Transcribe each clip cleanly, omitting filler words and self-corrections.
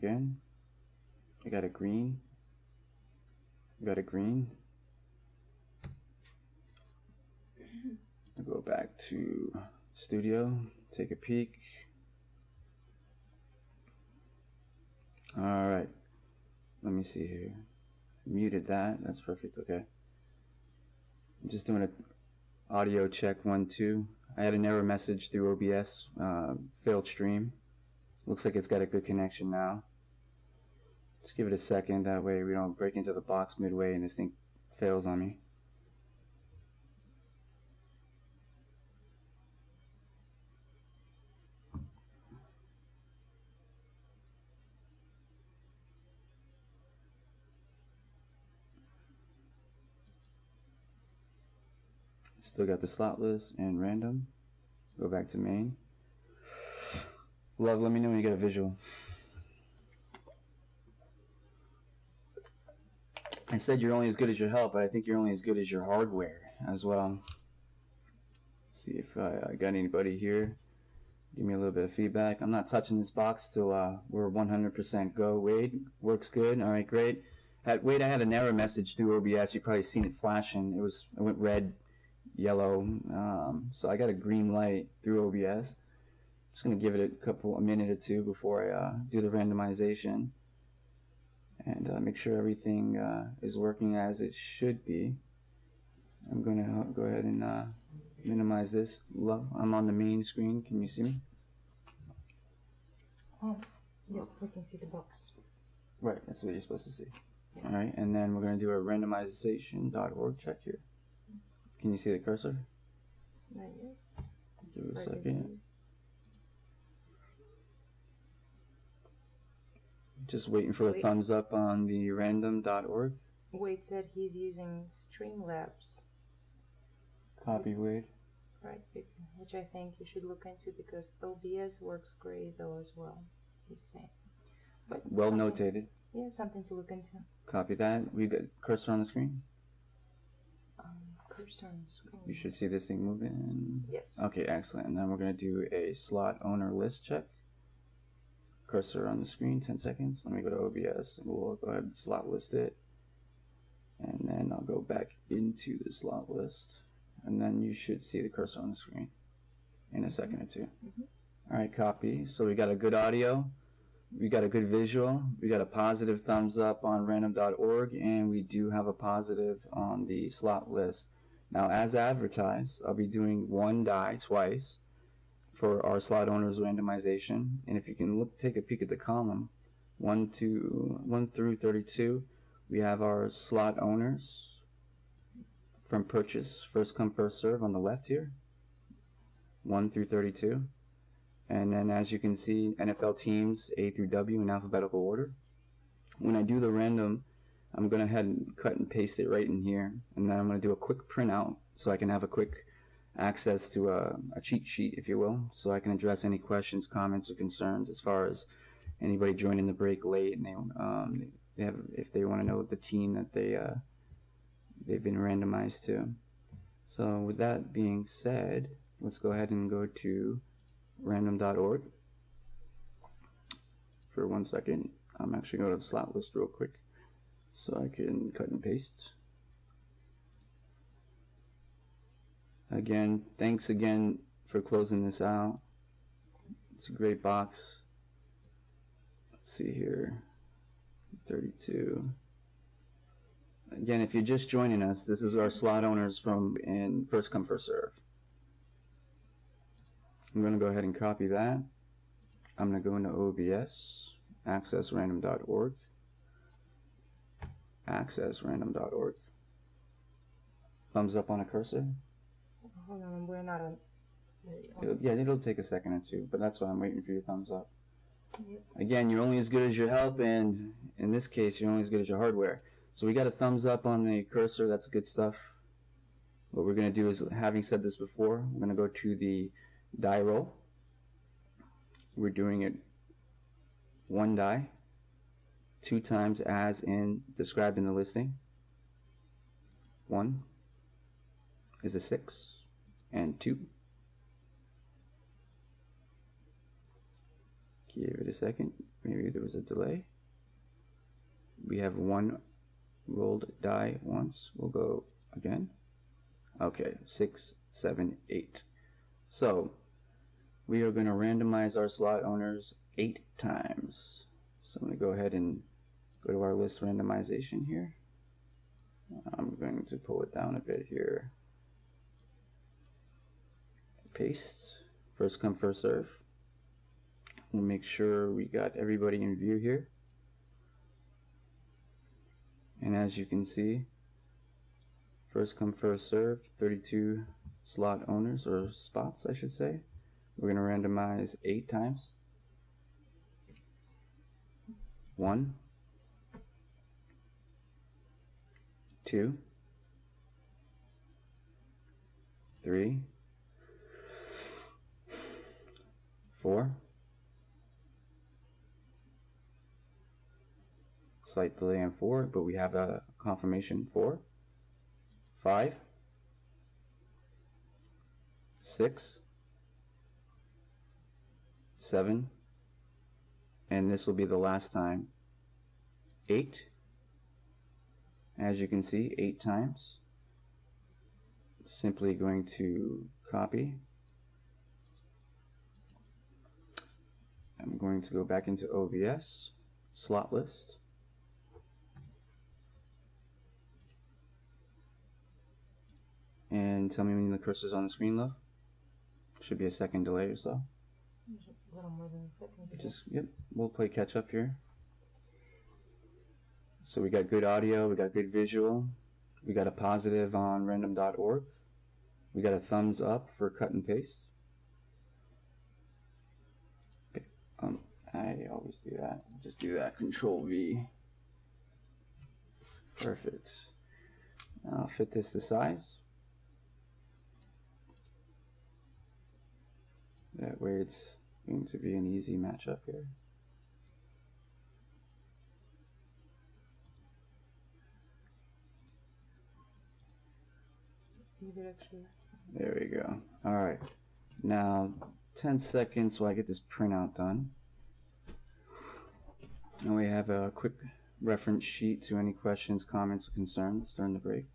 again. I got a green. I got a green. I'll go back to studio, take a peek. Alright, let me see here. Muted that, that's perfect, okay. I'm just doing an audio check 1, 2. I had an error message through OBS, failed stream. Looks like it's got a good connection now. Just give it a second, that way we don't break into the box midway and this thing fails on me. Still got the slot list and random. Go back to main. Love, let me know when you get a visual. I said you're only as good as your help, but I think you're only as good as your hardware as well. See if I got anybody here. Give me a little bit of feedback. I'm not touching this box till we're 100% go. Wade, works good. All right, great. Wade, I had an error message through OBS. You've probably seen it flashing. It went red, yellow. So I got a green light through OBS. Just gonna give it a minute or two before I do the randomization and make sure everything is working as it should be. I'm gonna go ahead and minimize this. I'm on the main screen. Can you see me? Oh, yes, we can see the box. Right, that's what you're supposed to see. Yeah. All right, and then we're gonna do a randomization.org check here. Can you see the cursor? Not yet. Give it a second. Just waiting for a thumbs up on the random.org. Wade said he's using Streamlabs. Copy, Wade. Right, which I think you should look into because OBS works great though as well, he's saying. But well notated. Yeah, something to look into. Copy that. We got cursor on the screen? Cursor on the screen. You should see this thing moving. Yes. Okay, excellent. And then we're going to do a slot owner list check. Cursor on the screen, 10 seconds. Let me go to OBS. We'll go ahead and slot list it. And then I'll go back into the slot list. And then you should see the cursor on the screen in a second or two. All right, copy. So we got a good audio. We got a good visual. We got a positive thumbs up on random.org. And we do have a positive on the slot list. Now, as advertised, I'll be doing one die twice for our slot owners randomization. And if you can take a peek at the column, 1 through 32, we have our slot owners from purchase, first come, first serve on the left here, 1 through 32. And then as you can see, NFL teams A through W in alphabetical order. When I do the random, I'm going to head and cut and paste it right in here. And then I'm going to do a quick printout so I can have a quick access to a cheat sheet, if you will, so I can address any questions, comments, or concerns as far as anybody joining the break late and if they want to know the team that they've been randomized to. So with that being said, let's go ahead and go to random.org for 1 second. I'm actually going to the slot list real quick so I can cut and paste. Again, thanks again for closing this out. It's a great box. Let's see here, 32. Again, if you're just joining us, this is our slot owners in first come, first serve. I'm going to go ahead and copy that. I'm going to go into OBS, access random.org, access random.org. Thumbs up on a cursor. Hold on, we're not on. It'll take a second or two, but that's why I'm waiting for your thumbs up. Yep. Again, you're only as good as your help, and in this case, you're only as good as your hardware. So we got a thumbs up on the cursor. That's good stuff. What we're going to do is, having said this before, we're going to go to the die roll. We're doing it one die, 2 times as described in the listing. 1 is a 6, and 2. Give it a second. maybe there was a delay. We have one rolled die once. We'll go again. Okay, 6, 7, 8. So we are going to randomize our slot owners 8 times. So I'm going to go ahead and go to our list randomization here. I'm going to pull it down a bit here. Paste. First come, first serve. We'll make sure we got everybody in view here. And as you can see, first come, first serve, 32 slot owners, or spots I should say. We're going to randomize 8 times. 1, 2, 3, 4. Slight delay on 4, but we have a confirmation 4, 5, 6, 7, and this will be the last time, 8. As you can see, 8 times. Simply going to copy. I'm going to go back into OBS, slot list. And tell me when the cursor's on the screen, love. Should be a second delay or so. A little more than a second. Just, yep, we'll play catch up here. So we got good audio, we got good visual, we got a positive on random.org, we got a thumbs up for cut and paste. Okay. I always do that. Just do that. Control V. Perfect. I'll fit this to size. That way it's going to be an easy matchup here. There we go. Alright. Now 10 seconds while I get this printout done. And we have a quick reference sheet to any questions, comments, or concerns during the break.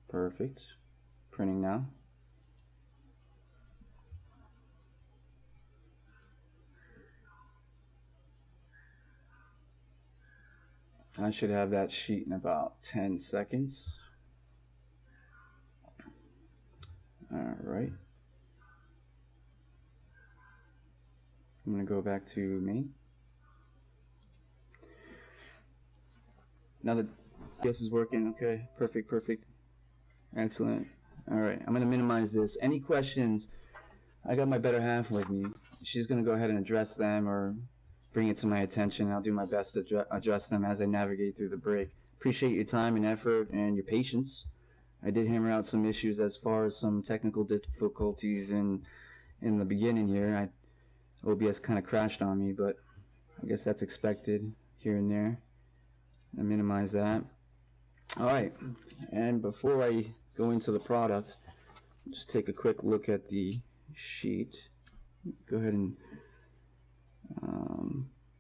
Perfect. Printing now. I should have that sheet in about 10 seconds. Alright. I'm going to go back to main. Now that this is working, okay, perfect, perfect. Excellent. Alright, I'm going to minimize this. Any questions? I got my better half with me. She's going to go ahead and address them or bring it to my attention. I'll do my best to address them as I navigate through the break. Appreciate your time and effort and your patience. I did hammer out some issues as far as some technical difficulties in the beginning here. OBS kind of crashed on me, but I guess that's expected here and there. I minimize that. Alright, and before I go into the product, just take a quick look at the sheet. Go ahead and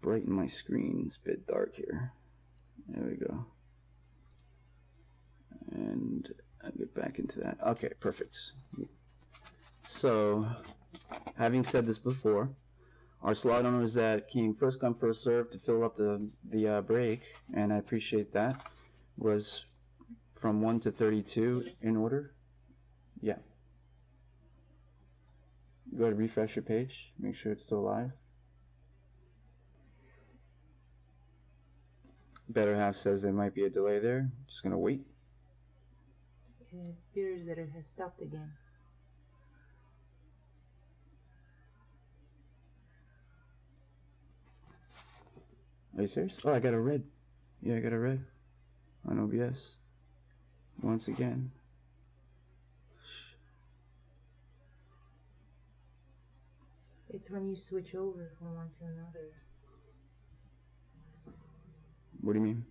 brighten my screen. It's a bit dark here. There we go. And I'll get back into that. Okay, perfect. So, having said this before, our slot owners that came first come first serve to fill up the break, and I appreciate that, was from 1 to 32 in order. Yeah. Go ahead and refresh your page. Make sure it's still live. Better half says there might be a delay there. Just gonna wait. It appears that it has stopped again. Are you serious? Oh, I got a red. Yeah, I got a red on OBS. Once again. It's when you switch over from one to another. What do you mean?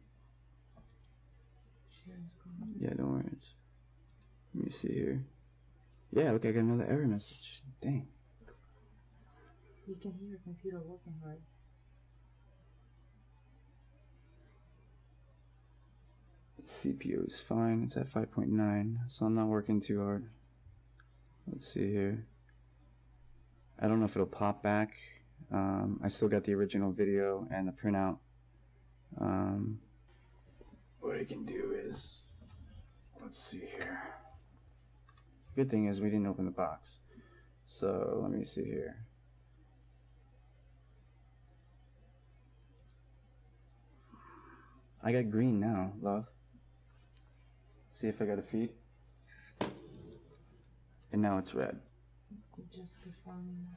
Yeah, don't worry. Let me see here. Yeah, look, I got another error message. Dang. You can hear your computer working hard. CPU is fine. It's at 5.9, so I'm not working too hard. Let's see here. I don't know if it'll pop back. I still got the original video and the printout. What I can do is, let's see here. Good thing is we didn't open the box. So let me see here. I got green now, love. See if I got a feed. And now it's red. Just confirm.